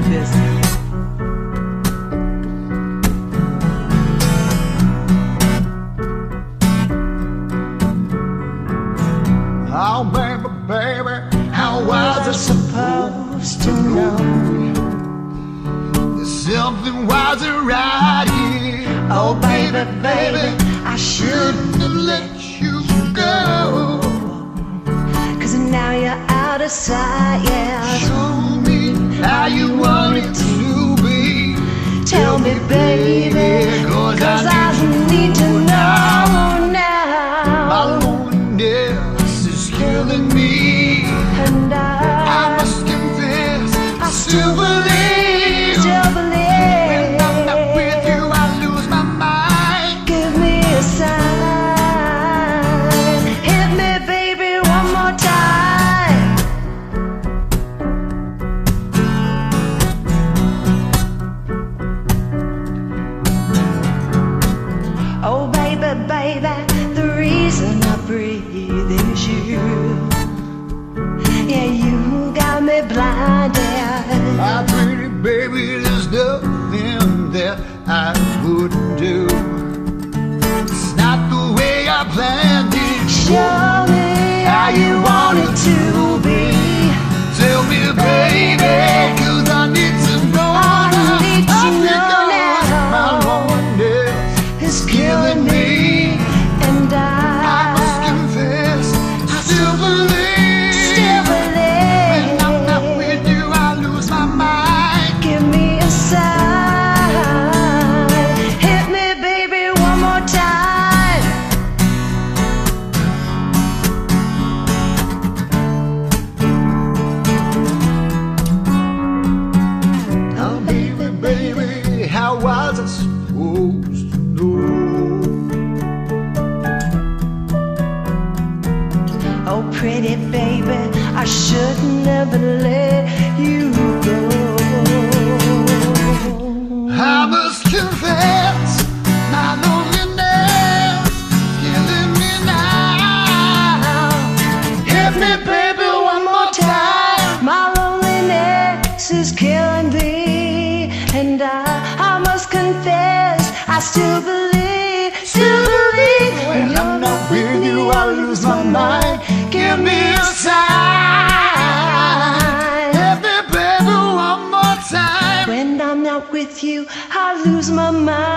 like this. Oh, baby, baby, how was I supposed to know? That something wasn't right here. Oh, baby, baby, I shouldn't have let you go. 'Cause now you're out of sight, yeah. Show me how you want it to be. Tell me, baby, 'cause I need to know now. My loneliness is killing me, And I must confess, I still believe. When I'm not with you, I lose my mind. Give me a sign. Hit me, baby, one more time. Oh, baby, baby, the reason I breathe is you. Yeah, you got me blinded. My pretty baby, there's nothing that I wouldn't do. It's not the way I planned it. Show me how you want it to be. Tell me, baby, 'cause I need to know now. need to I think know I lost now. my loneliness. It's killing me, and I must confess, I still believe. still believe. When I'm not with you, I lose my mind. Give me a sign. Hit me, baby, one more time. Oh, baby, baby, how was I supposed to know? Oh, pretty baby, I should never let you go. I must confess, my loneliness killing me now. Hit me, baby, one more time. My loneliness is killing me, and I must confess, I still believe, still believe. When I'm not with you, I lose my mind. Give me a sign. Hit me, baby, one more time. When I'm not with you, I lose my mind.